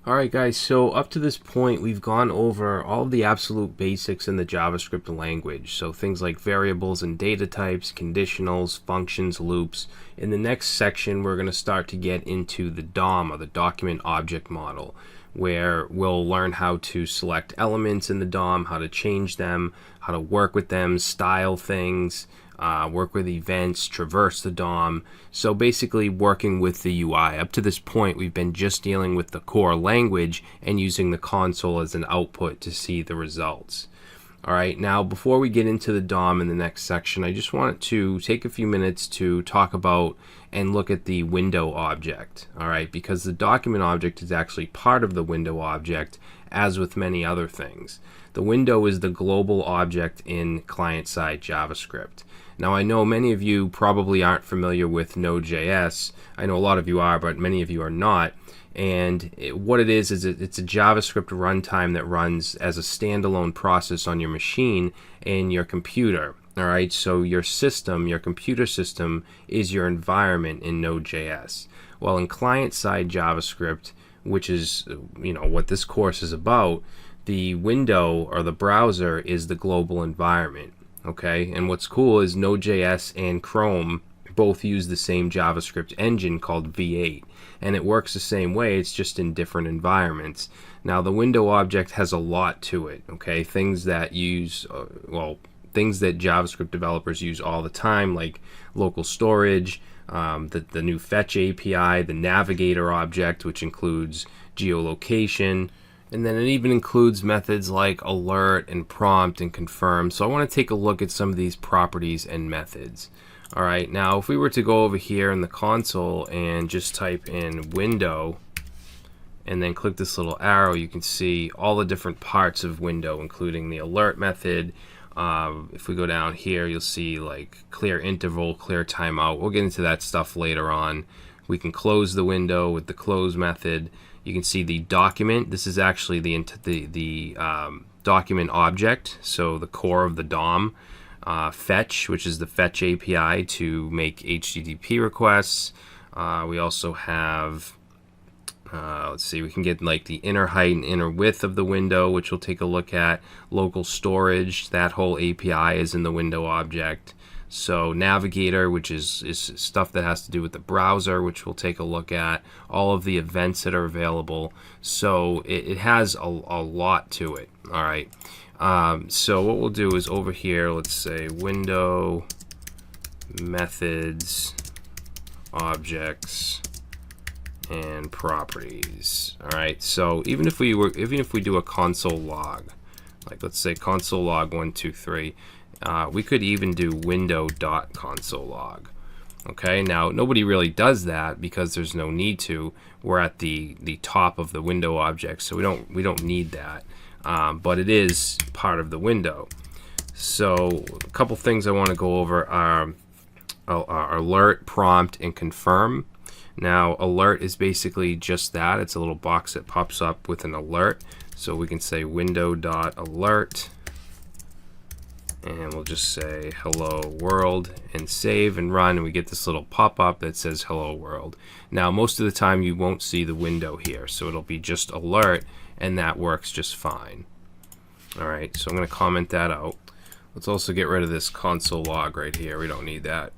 Alright guys, so up to this point we've gone over all of the absolute basics in the JavaScript language. So things like variables and data types, conditionals, functions, loops. In the next section we're going to start to get into the DOM, or the Document Object Model, where we'll learn how to select elements in the DOM, how to change them, how to work with them, style things, work with events, traverse the DOM. So basically working with the UI. Up to this point we've been just dealing with the core language and using the console as an output to see the results. Alright, now before we get into the DOM in the next section, I just wanted to take a few minutes to talk about and look at the window object. Alright, because the document object is actually part of the window object, as with many other things. The window is the global object in client-side JavaScript. Now I know many of you probably aren't familiar with Node.js. I know a lot of you are, but many of you are not. And what it is it's a JavaScript runtime that runs as a standalone process on your machine and your computer. Alright, so your system, your computer system, is your environment in Node.js. Well, in client-side JavaScript, which is what this course is about, the window or the browser is the global environment. Okay, and what's cool is Node.js and Chrome both use the same JavaScript engine called V8, and it works the same way, it's just in different environments. Now the window object has a lot to it, okay, things that use, things that JavaScript developers use all the time, like local storage, the new fetch API, the navigator object, which includes geolocation. And then it even includes methods like alert and prompt and confirm. So I want to take a look at some of these properties and methods. Alright, now if we were to go over here in the console and just type in window and then click this little arrow, you can see all the different parts of window, including the alert method. If we go down here, you'll see like clear interval, clear timeout. We'll get into that stuff later on. We can close the window with the close method. You can see the document. This is actually the document object, so the core of the DOM. Fetch, which is the fetch API to make HTTP requests. We also have, let's see, we can get like the inner height and inner width of the window, which we'll take a look at. Local storage, that whole API is in the window object. So navigator, which is stuff that has to do with the browser, which we'll take a look at. All of the events that are available. So it has a lot to it. All right. So what we'll do is over here, let's say window methods, objects, and properties. All right. So even if we do a console log, like let's say console log 123. We could even do window.console log. Okay, now nobody really does that because there's no need to. We're at the top of the window object, so we don't need that. But it is part of the window. So a couple things I want to go over are alert, prompt, and confirm. Now alert is basically just that. It's a little box that pops up with an alert. So we can say window.alert. And we'll just say hello world and save and run, and we get this little pop-up that says hello world. Now most of the time you won't see the window here, so it'll be just alert, and that works just fine. Alright, so I'm going to comment that out. Let's also get rid of this console log right here. We don't need that.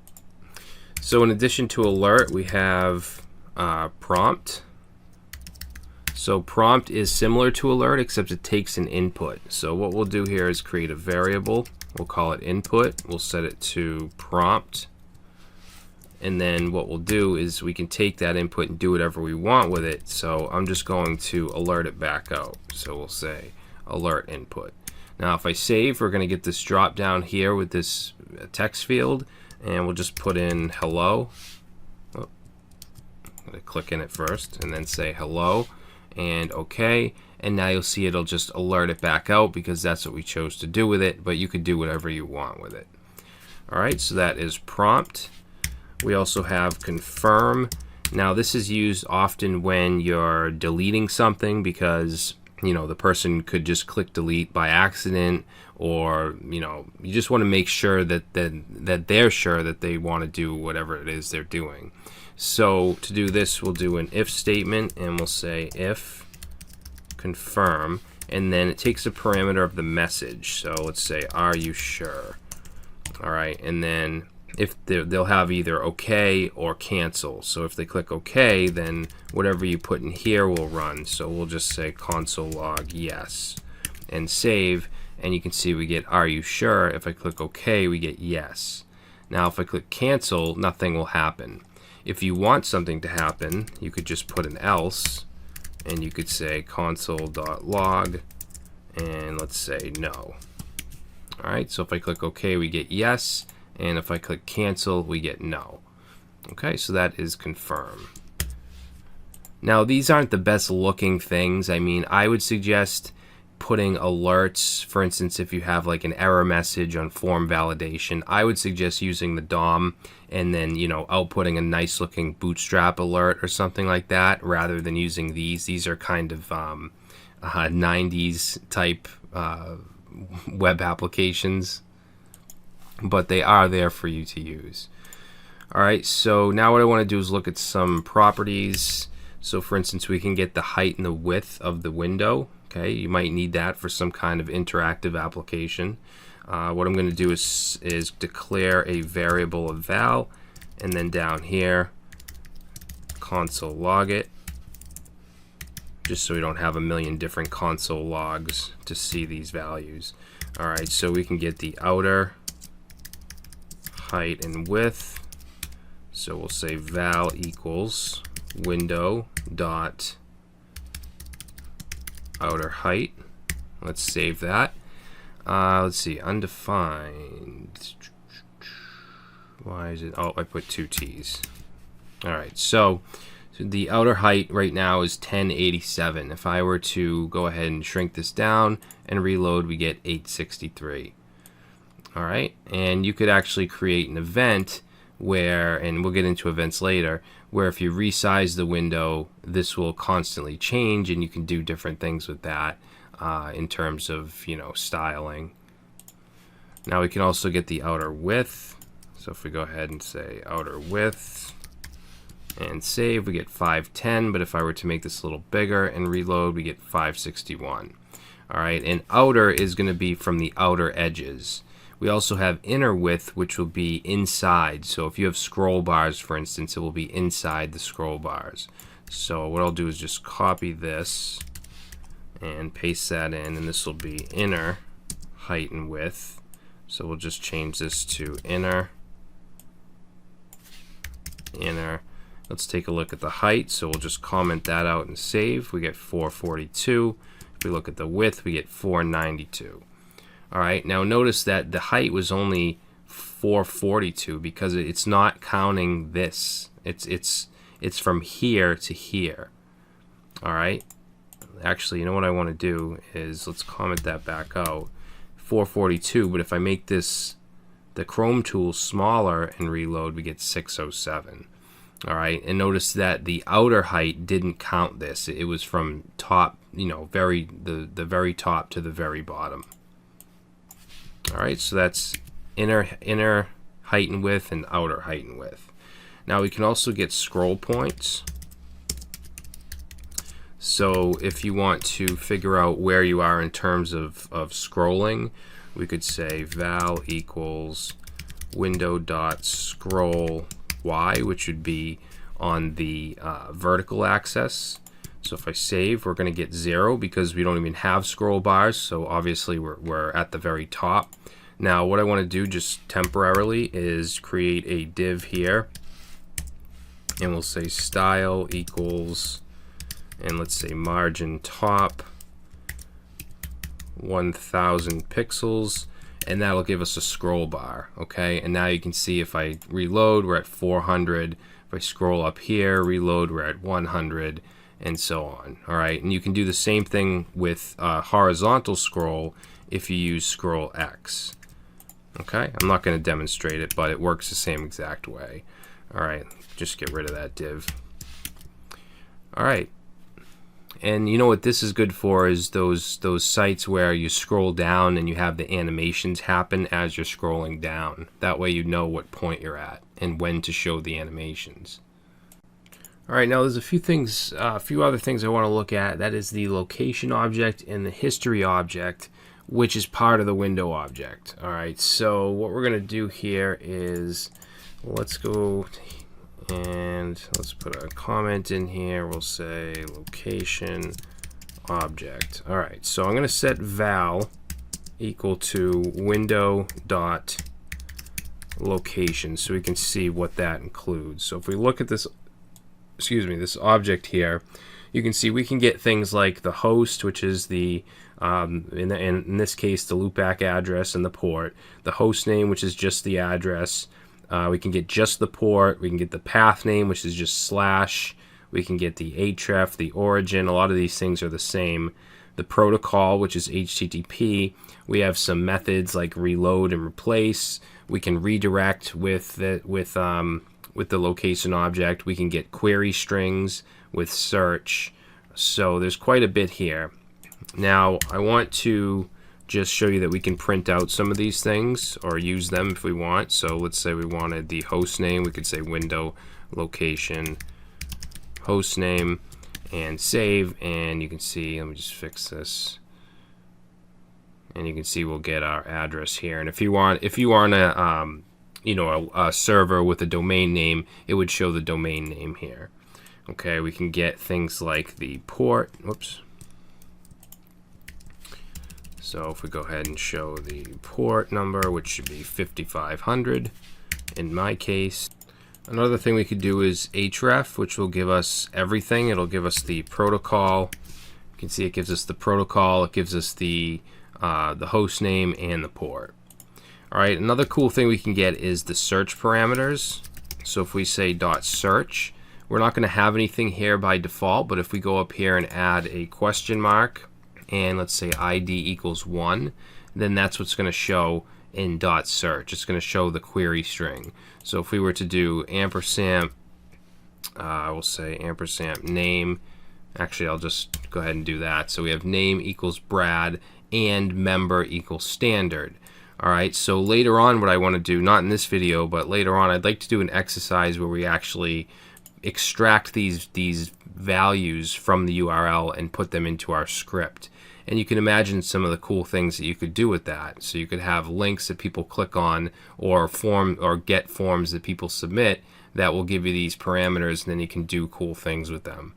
So in addition to alert, we have prompt. So prompt is similar to alert, except it takes an input. So what we'll do here is create a variable. We'll call it input. We'll set it to prompt. And then what we'll do is we can take that input and do whatever we want with it. So I'm just going to alert it back out. So we'll say alert input. Now if I save, we're going to get this drop down here with this text field. And we'll just put in hello. Oh, I'm going to click in it first and then say hello. And OK, and now you'll see it'll just alert it back out because that's what we chose to do with it, but you could do whatever you want with it. Alright, so that is prompt. We also have confirm. Now this is used often when you're deleting something because the person could just click delete by accident, or you just want to make sure that they're sure that they want to do whatever it is they're doing. So to do this, we'll do an if statement, and we'll say if confirm, and then it takes a parameter of the message. So let's say, are you sure? All right, and then if they'll have either OK or cancel. So if they click OK, then whatever you put in here will run. So we'll just say console log yes and save, and you can see we get are you sure. If I click OK, we get yes. Now if I click cancel, nothing will happen. If you want something to happen, you could just put an else, and you could say console.log, and let's say no. All right, so if I click OK, we get yes, and if I click cancel, we get no. Okay, so that is confirm. Now these aren't the best looking things. I mean, I would suggest putting alerts. For instance, if you have like an error message on form validation, I would suggest using the DOM and then, you know, outputting a nice looking bootstrap alert or something like that, rather than using these. These are kind of 90s type web applications, but they are there for you to use. All right, so now what I want to do is look at some properties. So for instance, we can get the height and the width of the window. Okay, you might need that for some kind of interactive application. What I'm going to do is declare a variable of val, and then down here console log it, just so we don't have a million different console logs to see these values. All right, so we can get the outer height and width. So we'll say val equals window dot outer height. Let's save that. Let's see, undefined. Why is it? Oh, I put two T's. All right, so the outer height right now is 1087. If I were to go ahead and shrink this down and reload, we get 863. All right, and you could actually create an event where, and we'll get into events later, where if you resize the window, this will constantly change, and you can do different things with that in terms of, you know, styling. Now we can also get the outer width. So if we go ahead and say outer width and save, we get 510, but if I were to make this a little bigger and reload, we get 561. All right, and outer is going to be from the outer edges. We also have inner width, which will be inside. So if you have scroll bars, for instance, it will be inside the scroll bars. So what I'll do is just copy this and paste that in, and this will be inner height and width. So we'll just change this to inner. Let's take a look at the height. So we'll just comment that out and save. We get 442. If we look at the width, we get 492. All right, now notice that the height was only 442 because it's not counting this. It's from here to here. All right. Actually, you know what I want to do is let's comment that back out. 442, but if I make this the Chrome tool smaller and reload, we get 607. All right, and notice that the outer height didn't count this. It was from top, you know, the very top to the very bottom. All right, so that's inner height and width and outer height and width. Now we can also get scroll points. So if you want to figure out where you are in terms of scrolling, we could say val equals window dot scroll y, which would be on the vertical axis. So if I save, we're going to get 0 because we don't even have scroll bars. So obviously we're at the very top. Now what I want to do just temporarily is create a div here, and we'll say style equals, and let's say margin top 1000 pixels, and that'll give us a scroll bar. Okay, and now you can see if I reload, we're at 400. If I scroll up here, reload, we're at 100, and so on. All right, and you can do the same thing with horizontal scroll if you use scroll X. Okay, I'm not going to demonstrate it, but it works the same exact way. All right, just get rid of that div. All right, and you know what this is good for is those sites where you scroll down and you have the animations happen as you're scrolling down. That way you know what point you're at and when to show the animations. All right, now there's a few other things I want to look at. That is the location object and the history object, which is part of the window object. All right, so what we're going to do here is, let's go and let's put a comment in here. We'll say location object. All right, so I'm going to set val equal to window dot location so we can see what that includes. So if we look at this, this object here, you can see we can get things like the host, which is the in this case the loopback address and the port, the host name, which is just the address. We can get just the port. We can get the path name, which is just slash. We can get the href, the origin. A lot of these things are the same. The protocol, which is HTTP. We have some methods like reload and replace. We can redirect with the location object. We can get query strings with search. So there's quite a bit here. Now I want to just show you that we can print out some of these things or use them if we want. So let's say we wanted the host name. We could say window location host name and save, and you can see, let me just fix this, and you can see we'll get our address here. And if you want a server with a domain name, it would show the domain name here. Okay, we can get things like the port. Whoops. So if we go ahead and show the port number, which should be 5500 in my case. Another thing we could do is href, which will give us everything. It'll give us the protocol. You can see it gives us the protocol. It gives us the host name and the port. All right, another cool thing we can get is the search parameters. So if we say .search, we're not going to have anything here by default, but if we go up here and add a question mark, and let's say ID equals 1, then that's what's going to show in .search. It's going to show the query string. So if we were to do ampersand, we'll say ampersand name. Actually, I'll just go ahead and do that. So we have name equals Brad and member equals standard. All right, so later on what I want to do, not in this video, but later on, I'd like to do an exercise where we actually extract these values from the URL and put them into our script. And you can imagine some of the cool things that you could do with that. So you could have links that people click on, or get forms that people submit that will give you these parameters, and then you can do cool things with them.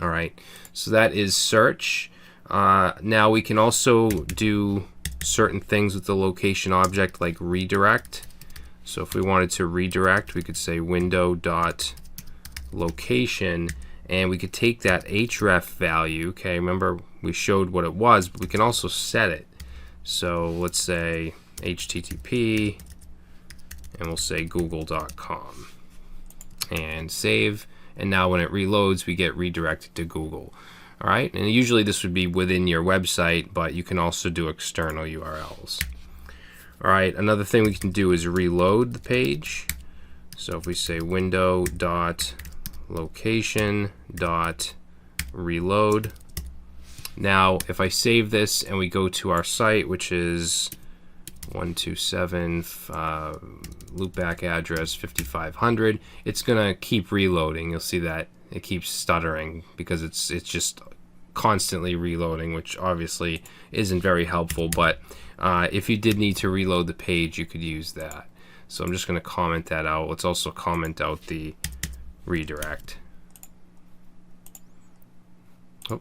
All right, so that is search. Now we can also do certain things with the location object, like redirect. So if we wanted to redirect, we could say window.location, and we could take that href value. Okay, remember we showed what it was, but we can also set it. So let's say HTTP, and we'll say google.com, and save. And now when it reloads, we get redirected to Google. All right, and usually this would be within your website, but you can also do external URLs. All right, another thing we can do is reload the page. So if we say window.location.reload. Now, if I save this and we go to our site, which is 127 loopback address 5500, it's gonna keep reloading. You'll see that it keeps stuttering because it's just constantly reloading, which obviously isn't very helpful. But if you did need to reload the page, you could use that. So I'm just going to comment that out. Let's also comment out the redirect. Oh.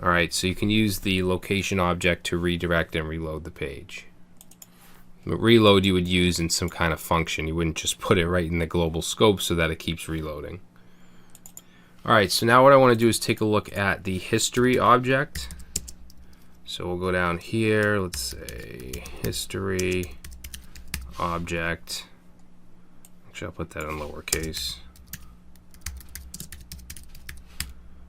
All right, so you can use the location object to redirect and reload the page. But reload you would use in some kind of function. You wouldn't just put it right in the global scope so that it keeps reloading. All right, so now what I want to do is take a look at the history object. So we'll go down here, let's say history object. Actually, I'll put that in lowercase.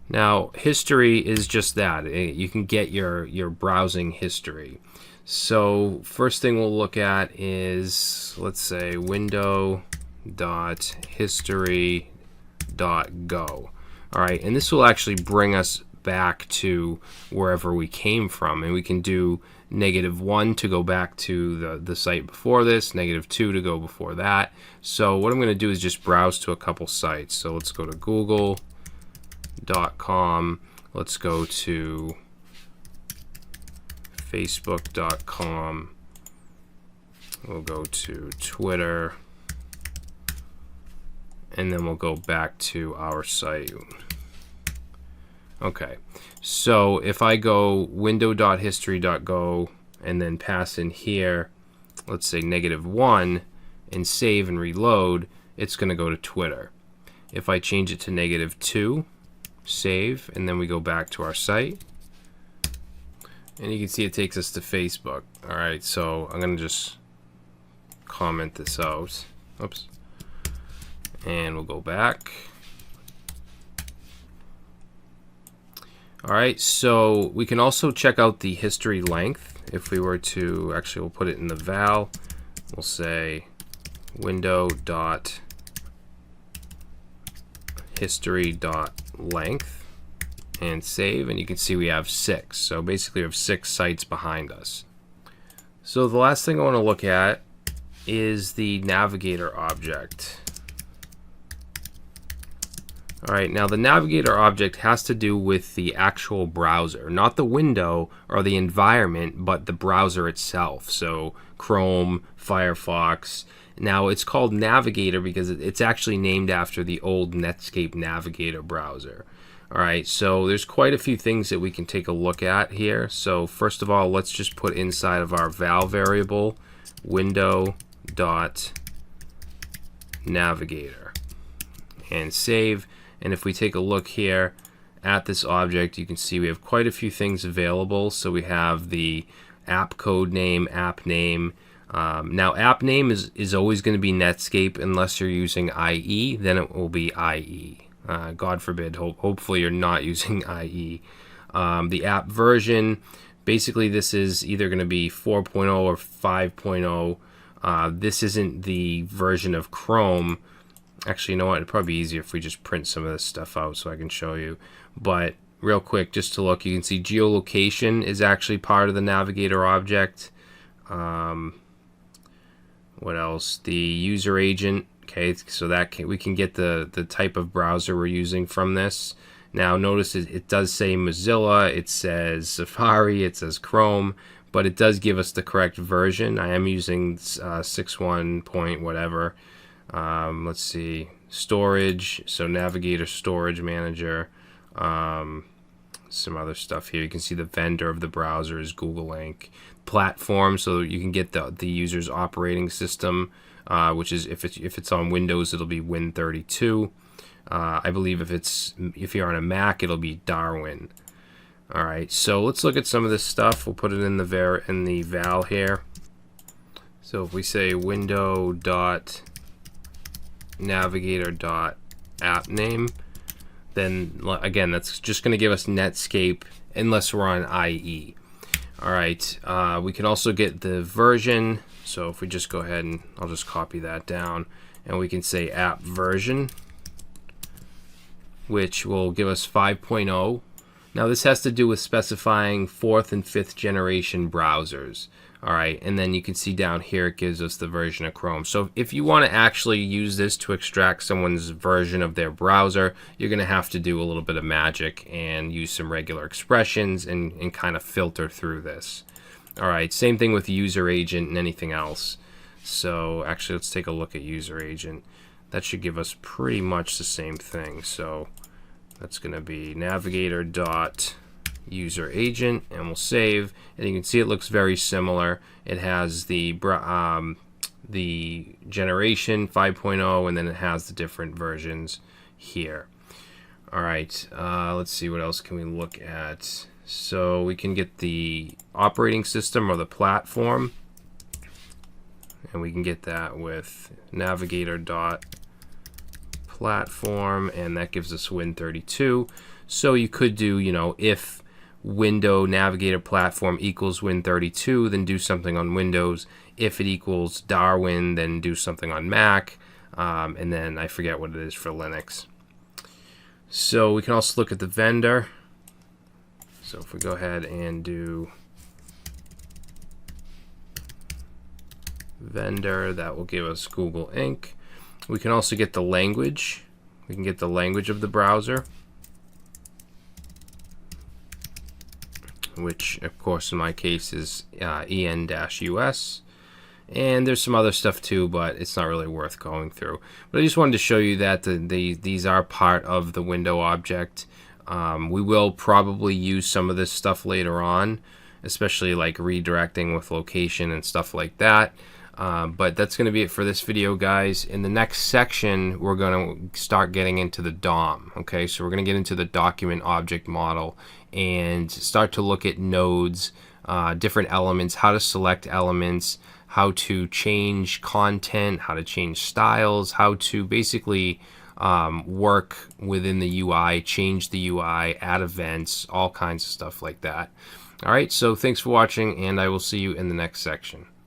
Now, history is just that. You can get your browsing history. So first thing we'll look at is, let's say, window.history.go. All right, and this will actually bring us back to wherever we came from. And we can do -1 to go back to the site before this, -2 to go before that. So what I'm going to do is just browse to a couple sites. So let's go to google.com. Let's go to facebook.com. We'll go to Twitter. And then we'll go back to our site. Okay, so if I go window.history.go and then pass in here, let's say -1, and save and reload, it's going to go to Twitter. If I change it to -2, save, and then we go back to our site, and you can see it takes us to Facebook. All right, so I'm going to just comment this out. Oops. And we'll go back. All right, so we can also check out the history length. If we were to, actually we'll put it in the val. We'll say window.history.length and save, and you can see we have 6. So basically we have 6 sites behind us. So the last thing I want to look at is the navigator object. All right, now the navigator object has to do with the actual browser, not the window or the environment, but the browser itself. So Chrome, Firefox. Now it's called Navigator because it's actually named after the old Netscape Navigator browser. All right, so there's quite a few things that we can take a look at here. So first of all, let's just put inside of our val variable window.navigator and save. And if we take a look here at this object, you can see we have quite a few things available. So we have the app code name, app name. Now app name is always going to be Netscape unless you're using IE, then it will be IE. God forbid, hopefully you're not using IE. The app version, basically this is either going to be 4.0 or 5.0. This isn't the version of Chrome. Actually, you know what? It'd probably be easier if we just print some of this stuff out so I can show you. But real quick, just to look, you can see geolocation is actually part of the navigator object. What else? The user agent. Okay, so that we can get the type of browser we're using from this. Now, notice it does say Mozilla, it says Safari, it says Chrome, but it does give us the correct version. I am using 6.1 point whatever. Let's see, storage, so Navigator Storage Manager, some other stuff here. You can see the vendor of the browser is Google Inc. Platform, so you can get the user's operating system, which is if it's on Windows, it'll be Win32. I believe if you're on a Mac, it'll be Darwin. All right, so let's look at some of this stuff. We'll put it in the val here. So if we say window.navigator.appname, then again, that's just going to give us Netscape unless we're on IE. All right, we can also get the version. So if we just go ahead and I'll just copy that down, and we can say app version, which will give us 5.0. Now this has to do with specifying 4th and 5th generation browsers. All right, and then you can see down here it gives us the version of Chrome. So if you want to actually use this to extract someone's version of their browser, you're going to have to do a little bit of magic and use some regular expressions and kind of filter through this. All right, same thing with user agent and anything else. So actually, let's take a look at user agent. That should give us pretty much the same thing. So that's going to be navigator.user agent, and we'll save. And you can see it looks very similar. It has the generation 5.0, and then it has the different versions here. All right, let's see, what else can we look at? So we can get the operating system or the platform, and we can get that with navigator.platform, and that gives us Win32. So you could do, if window navigator platform equals Win32, then do something on Windows. If it equals Darwin, then do something on Mac, and then I forget what it is for Linux. So we can also look at the vendor. So if we go ahead and do vendor, that will give us Google Inc. We can also get the language. We can get the language of the browser, which of course in my case is en-us. And there's some other stuff too, but it's not really worth going through. But I just wanted to show you that these are part of the window object. We will probably use some of this stuff later on, especially like redirecting with location and stuff like that. But that's going to be it for this video, guys. In the next section, we're going to start getting into the DOM. Okay, so we're going to get into the document object model and start to look at nodes, different elements, how to select elements, how to change content, how to change styles, how to basically work within the UI, change the UI, add events, all kinds of stuff like that. All right, so thanks for watching, and I will see you in the next section.